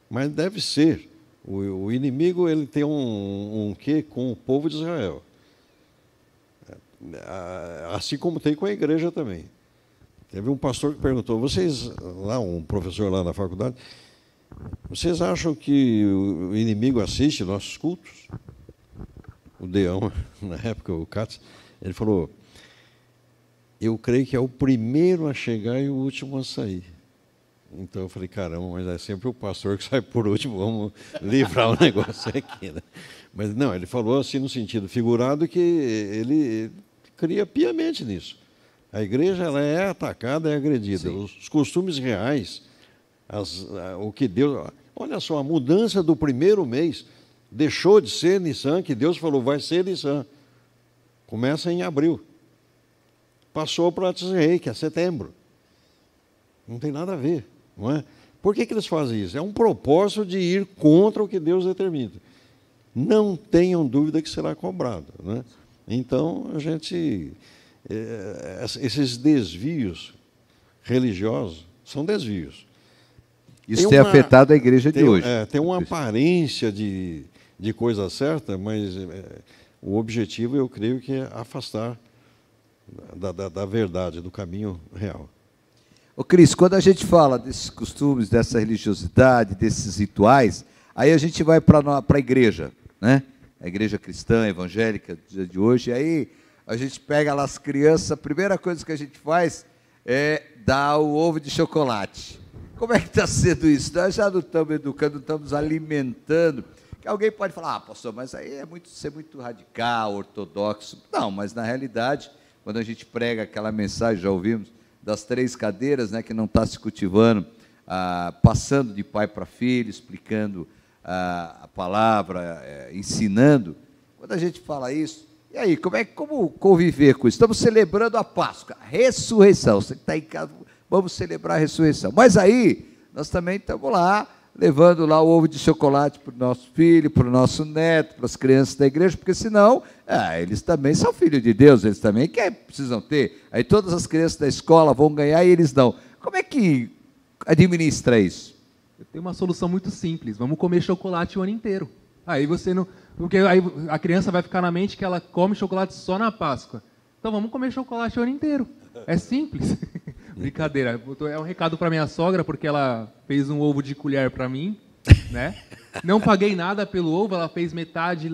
mas deve ser. O inimigo, ele tem um quê com o povo de Israel, assim como tem com a igreja também. Teve um pastor que perguntou, um professor lá na faculdade, vocês acham que o inimigo assiste nossos cultos? O Deão, na época, o Katz, ele falou, eu creio que é o primeiro a chegar e o último a sair. Então eu falei, caramba, mas é sempre o pastor que sai por último, vamos livrar o negócio aqui, né? Mas não, ele falou assim no sentido figurado que ele cria piamente nisso. A igreja, ela é atacada, é agredida. Sim. Os costumes reais, o que Deus... Olha só, a mudança do primeiro mês deixou de ser Nissan, que Deus falou, vai ser Nissan. Começa em abril. Passou para Tisrei, que é setembro. Não tem nada a ver, não é? Por que eles fazem isso? É um propósito de ir contra o que Deus determina. Não tenham dúvida que será cobrado, né? Então, a gente... esses desvios religiosos são desvios. Isso tem afetado a igreja de hoje. Tem uma aparência de coisa certa, mas o objetivo, eu creio, que é afastar da verdade, do caminho real. Ô Cris, quando a gente fala desses costumes, dessa religiosidade, desses rituais, aí a gente vai para a igreja, né? A igreja cristã, evangélica, do dia de hoje, e aí a gente pega lá as crianças, a primeira coisa que a gente faz é dar o ovo de chocolate. Como é que está sendo isso? Nós já não estamos educando, não estamos alimentando. Que alguém pode falar, pastor, mas aí ser muito radical, ortodoxo. Não, mas na realidade, quando a gente prega aquela mensagem, já ouvimos, das 3 cadeiras, né, que não está se cultivando, passando de pai para filho, explicando a palavra, ensinando, quando a gente fala isso, e aí, como conviver com isso? Estamos celebrando a Páscoa, a ressurreição. Você que está em casa, vamos celebrar a ressurreição. Mas aí, nós também estamos lá, levando lá o ovo de chocolate para o nosso filho, para o nosso neto, para as crianças da igreja, porque senão, eles também são filhos de Deus, eles também precisam ter. Aí todas as crianças da escola vão ganhar e eles não. Como é que administra isso? Eu tenho uma solução muito simples. Vamos comer chocolate o ano inteiro. Aí você não... Porque aí a criança vai ficar na mente que ela come chocolate só na Páscoa. Então vamos comer chocolate o ano inteiro. É simples. Brincadeira. É um recado para minha sogra, porque ela fez um ovo de colher para mim, né? Não paguei nada pelo ovo, ela fez metade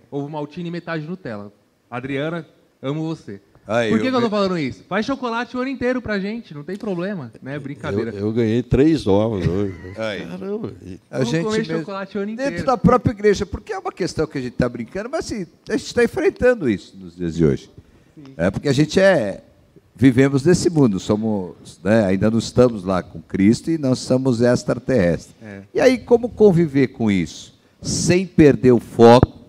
ovo maltine e metade Nutella. Adriana, amo você. Por que eu estou falando isso? Faz chocolate o ano inteiro pra gente, não tem problema, né? Brincadeira. Eu ganhei 3 ovos hoje. Caramba. Vamos comer chocolate o ano inteiro. Dentro da própria igreja, porque é uma questão que a gente está brincando, mas assim, a gente está enfrentando isso nos dias de hoje. Sim. Porque a gente vivemos nesse mundo, somos, né, ainda não estamos lá com Cristo e não somos extraterrestres. E aí, como conviver com isso? Sem perder o foco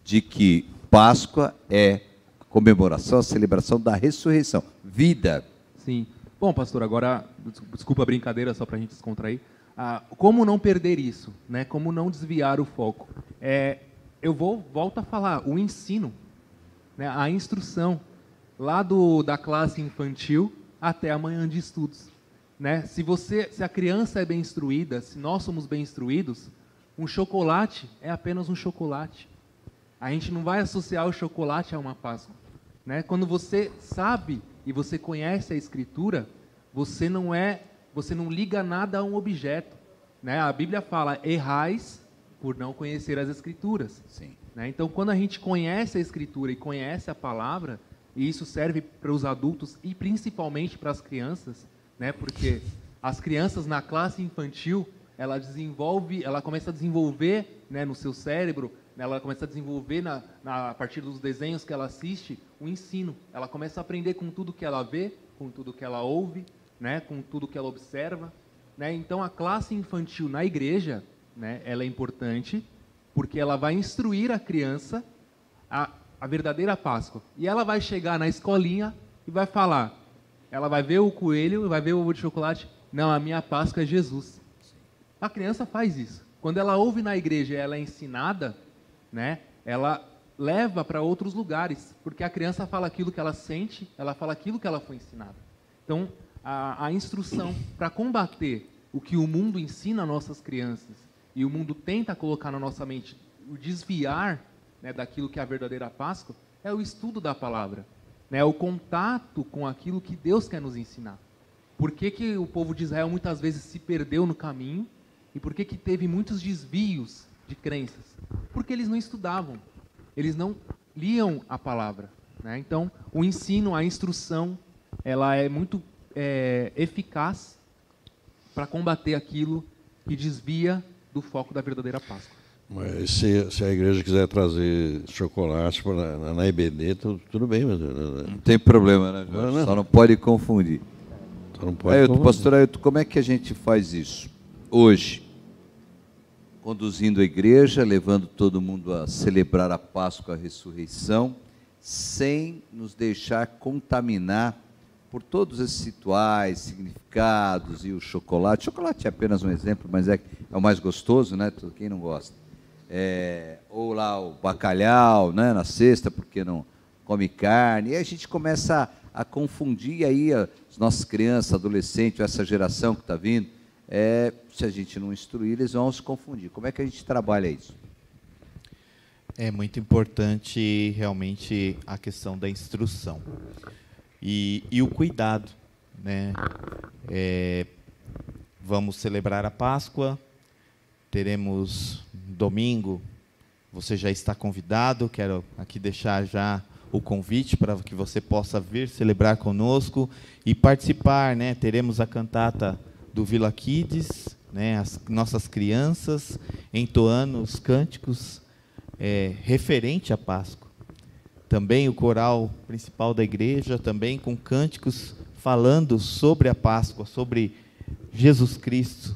de que Páscoa é comemoração, a celebração da ressurreição, vida. Sim. Bom, pastor, agora, desculpa a brincadeira, só para a gente descontrair. Como não perder isso? Né? Como não desviar o foco? Eu volto a falar, o ensino, né? A instrução, lá da classe infantil até a manhã de estudos. Né? Se a criança é bem instruída, se nós somos bem instruídos, um chocolate é apenas um chocolate. A gente não vai associar o chocolate a uma Páscoa. Né? Quando você sabe e você conhece a Escritura, você não liga nada a um objeto. Né? A Bíblia fala, errais por não conhecer as Escrituras. Sim. Né? Então, quando a gente conhece a Escritura e conhece a palavra, e isso serve para os adultos e principalmente para as crianças, né? Porque as crianças na classe infantil, ela começa a desenvolver, né, no seu cérebro, ela começa a desenvolver a partir dos desenhos que ela assiste, o ensino. Ela começa a aprender com tudo que ela vê, com tudo que ela ouve, né, com tudo que ela observa. Né? Então, a classe infantil na igreja, né, ela é importante porque ela vai instruir a criança a verdadeira Páscoa. E ela vai chegar na escolinha e vai falar, ela vai ver o coelho, vai ver o ovo de chocolate, não, a minha Páscoa é Jesus. A criança faz isso. Quando ela ouve na igreja e ela é ensinada, né, ela leva para outros lugares, porque a criança fala aquilo que ela sente, ela fala aquilo que ela foi ensinada. Então, a instrução para combater o que o mundo ensina a nossas crianças e o mundo tenta colocar na nossa mente, o desviar, né, daquilo que é a verdadeira Páscoa, é o estudo da palavra, né, o contato com aquilo que Deus quer nos ensinar. Por que o povo de Israel muitas vezes se perdeu no caminho e por que teve muitos desvios de crenças? Porque eles não estudavam, eles não liam a palavra. Né? Então, o ensino, a instrução, ela é muito eficaz para combater aquilo que desvia do foco da verdadeira Páscoa. Mas se a igreja quiser trazer chocolate na IBD, tudo bem. Mas não tem problema, né, Jorge? Não. Só não pode confundir. Só não pode confundir. Pastor Ailton, como é que a gente faz isso hoje? Conduzindo a igreja, levando todo mundo a celebrar a Páscoa, a ressurreição, sem nos deixar contaminar por todos esses rituais, significados e o chocolate. Chocolate é apenas um exemplo, mas é o mais gostoso, né? Quem não gosta? Ou lá o bacalhau, né? Na sexta, porque não come carne. E aí a gente começa a confundir aí as nossas crianças, adolescentes, essa geração que está vindo. Se a gente não instruir, eles vão se confundir. Como é que a gente trabalha isso? É muito importante realmente a questão da instrução e o cuidado, né? Vamos celebrar a Páscoa, teremos domingo, você já está convidado, quero aqui deixar já o convite para que você possa vir celebrar conosco e participar, né? Teremos a cantata do Vila Kids, né? As nossas crianças entoando os cânticos referente à Páscoa. Também o coral principal da igreja, também com cânticos falando sobre a Páscoa, sobre Jesus Cristo,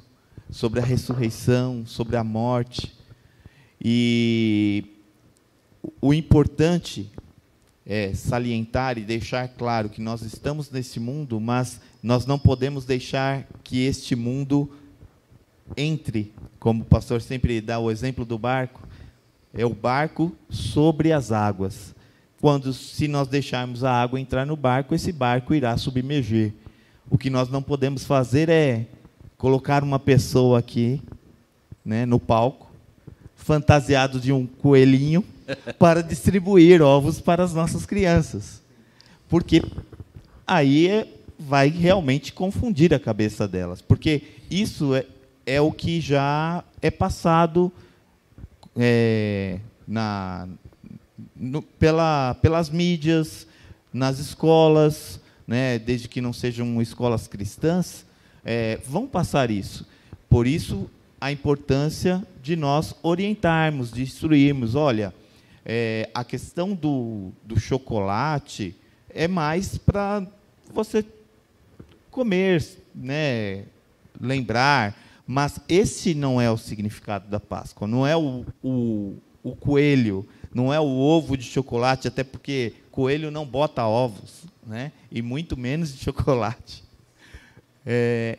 sobre a ressurreição, sobre a morte. E o importante é salientar e deixar claro que nós estamos nesse mundo, mas nós não podemos deixar que este mundo entre, como o pastor sempre dá o exemplo do barco, é o barco sobre as águas. Se nós deixarmos a água entrar no barco, esse barco irá submergir. O que nós não podemos fazer é colocar uma pessoa aqui, né, no palco, fantasiado de um coelhinho, para distribuir ovos para as nossas crianças. Porque aí vai realmente confundir a cabeça delas. Porque isso é o que já é passado pelas mídias, nas escolas, né, desde que não sejam escolas cristãs, vão passar isso. Por isso, a importância de nós orientarmos, de instruirmos. Olha, a questão do chocolate é mais para você comer, né, lembrar, mas esse não é o significado da Páscoa, não é o coelho, não é o ovo de chocolate, até porque coelho não bota ovos, né, e muito menos de chocolate.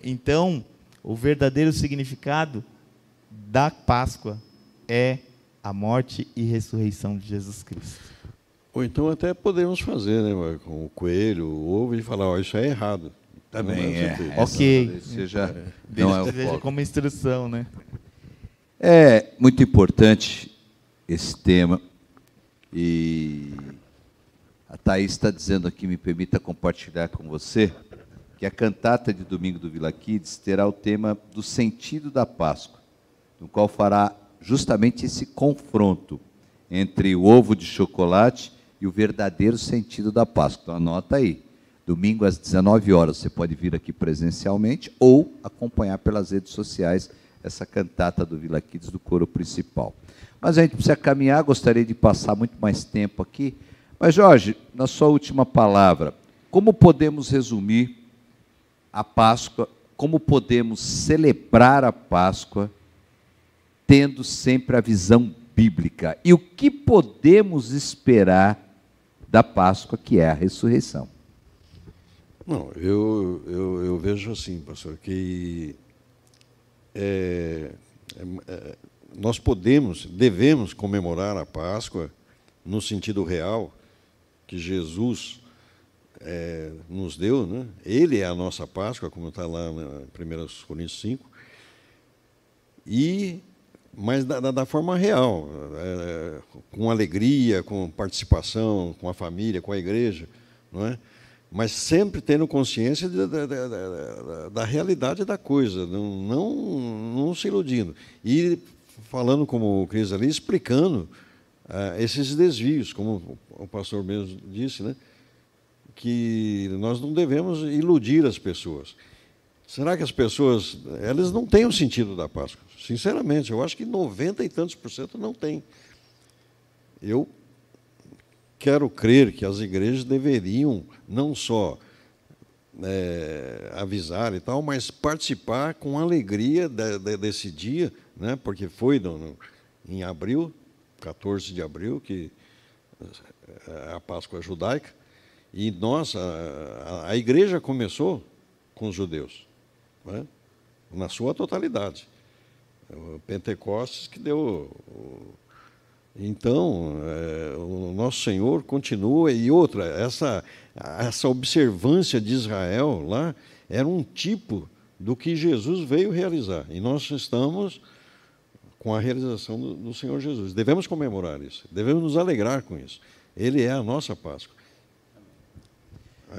Então, o verdadeiro significado da Páscoa é a morte e ressurreição de Jesus Cristo. Ou então até podemos fazer, né, com o coelho, o ovo, e falar, ó, isso é errado. Também Ok. Não é o seja foco. como instrução, né? É muito importante esse tema. E a Thaís está dizendo aqui, me permita compartilhar com você, que a cantata de domingo do Vila Kids terá o tema do sentido da Páscoa, no qual fará justamente esse confronto entre o ovo de chocolate e o verdadeiro sentido da Páscoa. Então anota aí, domingo às 19 horas, você pode vir aqui presencialmente ou acompanhar pelas redes sociais essa cantata do Vila Kids do coro principal. Mas a gente precisa caminhar, gostaria de passar muito mais tempo aqui. Mas Jorge, na sua última palavra, como podemos resumir a Páscoa, como podemos celebrar a Páscoa, tendo sempre a visão bíblica? E o que podemos esperar da Páscoa, que é a ressurreição? Não, eu vejo assim, pastor, que nós devemos comemorar a Páscoa no sentido real que Jesus nos deu, né? Ele é a nossa Páscoa, como está lá em 1 Coríntios 5, mas da forma real, com alegria, com participação, com a família, com a igreja, não é? Mas sempre tendo consciência da realidade da coisa, não se iludindo. E falando, como o Cris ali, explicando esses desvios, como o pastor mesmo disse, né? Que nós não devemos iludir as pessoas. Será que as pessoas, elas não têm o sentido da Páscoa? Sinceramente, eu acho que 90 e tantos % não têm. Eu quero crer que as igrejas deveriam não só avisar e tal, mas participar com alegria desse dia, né? Porque foi em abril, 14 de abril, que a Páscoa judaica, e a igreja começou com os judeus, né? Na sua totalidade. O Pentecostes que deu. Então, o nosso Senhor continua, e outra, essa observância de Israel lá era um tipo do que Jesus veio realizar. E nós estamos com a realização do Senhor Jesus. Devemos comemorar isso, devemos nos alegrar com isso. Ele é a nossa Páscoa.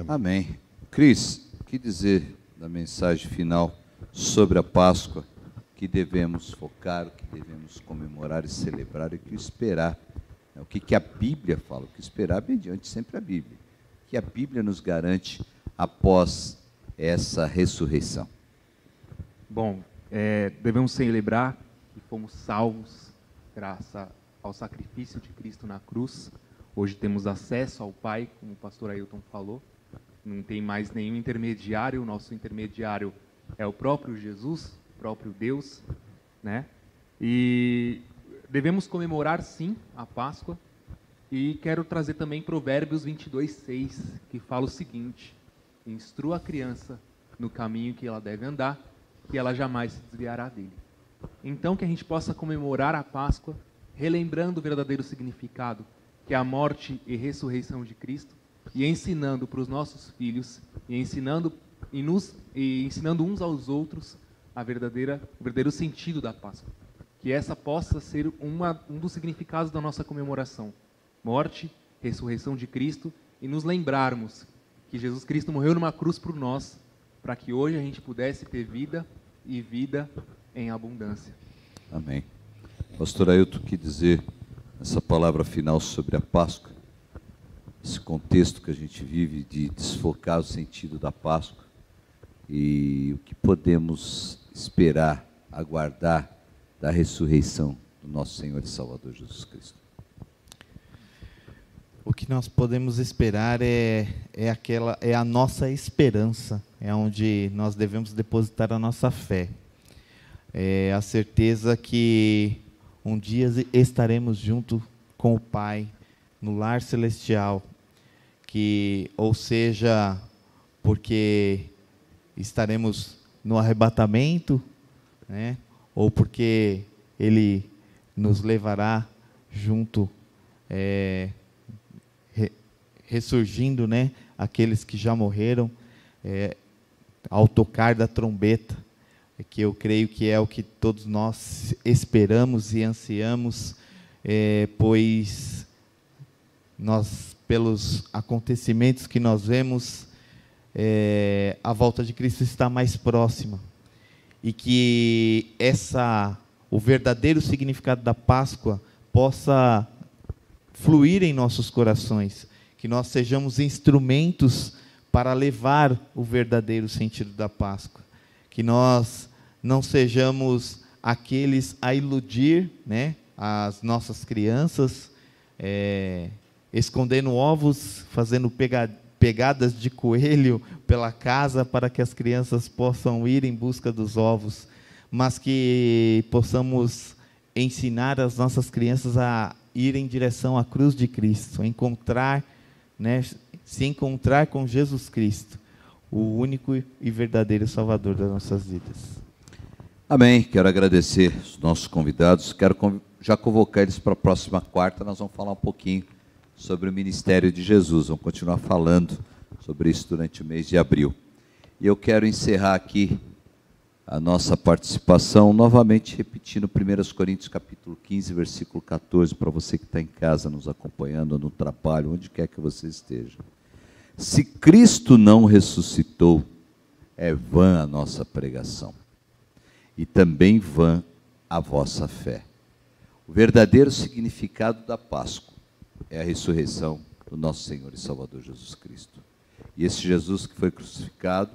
Amém. Cris, o que dizer da mensagem final sobre a Páscoa, que devemos focar, o que devemos comemorar e celebrar, e o que esperar? O que a Bíblia fala? O que esperar mediante sempre a Bíblia. O que a Bíblia nos garante após essa ressurreição? Bom, devemos celebrar que fomos salvos graças ao sacrifício de Cristo na cruz. Hoje temos acesso ao Pai, como o pastor Ailton falou. Não tem mais nenhum intermediário, o nosso intermediário é o próprio Jesus, o próprio Deus, né? E devemos comemorar, sim, a Páscoa, E quero trazer também Provérbios 22:6, que fala o seguinte: instrua a criança no caminho que ela deve andar, e ela jamais se desviará dele. Então, que a gente possa comemorar a Páscoa, relembrando o verdadeiro significado, que é a morte e ressurreição de Cristo, e ensinando para os nossos filhos, e ensinando uns aos outros o verdadeiro sentido da Páscoa. Que essa possa ser um dos significados da nossa comemoração. Morte, ressurreição de Cristo, e nos lembrarmos que Jesus Cristo morreu numa cruz por nós, para que hoje a gente pudesse ter vida e vida em abundância. Amém. Pastor Ailton, o que dizer nessa palavra final sobre a Páscoa? Esse contexto que a gente vive de desfocar o sentido da Páscoa e o que podemos esperar, aguardar da ressurreição do nosso Senhor e Salvador Jesus Cristo. O que nós podemos esperar é a nossa esperança, é onde nós devemos depositar a nossa fé. É a certeza que um dia estaremos junto com o Pai no lar celestial, ou seja, porque estaremos no arrebatamento, né? Ou porque Ele nos levará junto, ressurgindo, né? Aqueles que já morreram, ao tocar da trombeta, que eu creio que é o que todos nós esperamos e ansiamos, pois nós, pelos acontecimentos que nós vemos, a volta de Cristo está mais próxima, e que o verdadeiro significado da Páscoa possa fluir em nossos corações, que nós sejamos instrumentos para levar o verdadeiro sentido da Páscoa, que nós não sejamos aqueles a iludir, né, as nossas crianças, escondendo ovos, fazendo pegadas de coelho pela casa para que as crianças possam ir em busca dos ovos, mas que possamos ensinar as nossas crianças a ir em direção à cruz de Cristo, se encontrar com Jesus Cristo, o único e verdadeiro Salvador das nossas vidas. Amém. Quero agradecer os nossos convidados. Quero já convocar eles para a próxima quarta. Nós vamos falar um pouquinho sobre o ministério de Jesus. Vamos continuar falando sobre isso durante o mês de abril. E eu quero encerrar aqui a nossa participação, novamente repetindo 1 Coríntios capítulo 15, versículo 14, para você que está em casa nos acompanhando, no trabalho, onde quer que você esteja. Se Cristo não ressuscitou, é vã a nossa pregação, e também vã a vossa fé. O verdadeiro significado da Páscoa é a ressurreição do nosso Senhor e Salvador Jesus Cristo. E esse Jesus que foi crucificado,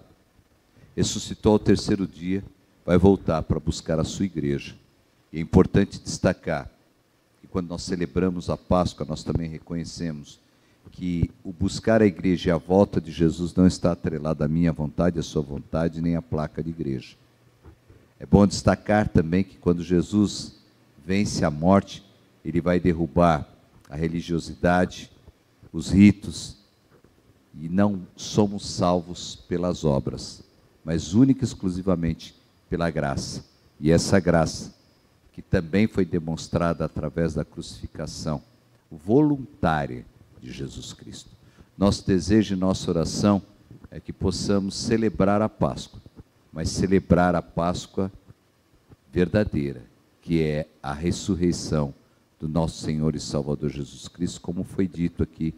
ressuscitou ao terceiro dia, vai voltar para buscar a sua igreja. E é importante destacar que quando nós celebramos a Páscoa, nós também reconhecemos que o buscar a igreja e a volta de Jesus não está atrelado à minha vontade, à sua vontade, nem à placa de igreja. É bom destacar também que quando Jesus vence a morte, ele vai derrubar a religiosidade, os ritos, e não somos salvos pelas obras, mas única e exclusivamente pela graça. E essa graça, que também foi demonstrada através da crucificação voluntária de Jesus Cristo. Nosso desejo e nossa oração é que possamos celebrar a Páscoa, mas celebrar a Páscoa verdadeira, que é a ressurreição do nosso Senhor e Salvador Jesus Cristo, como foi dito aqui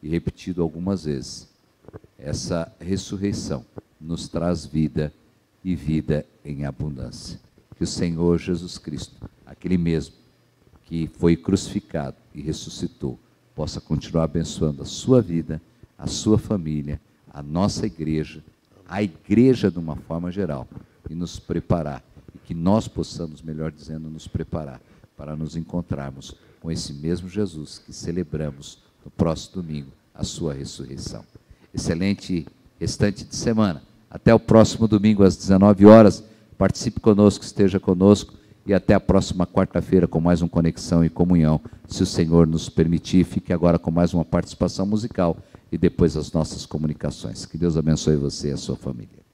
e repetido algumas vezes. Essa ressurreição nos traz vida e vida em abundância. Que o Senhor Jesus Cristo, aquele mesmo que foi crucificado e ressuscitou, possa continuar abençoando a sua vida, a sua família, a nossa igreja, a igreja de uma forma geral, e nos preparar, e que nós possamos, melhor dizendo, nos preparar para nos encontrarmos com esse mesmo Jesus que celebramos no próximo domingo, a sua ressurreição. Excelente restante de semana. Até o próximo domingo às 19 horas. Participe conosco, esteja conosco e até a próxima quarta-feira com mais um Conexão e Comunhão, se o Senhor nos permitir. Fique agora com mais uma participação musical e depois as nossas comunicações. Que Deus abençoe você e a sua família.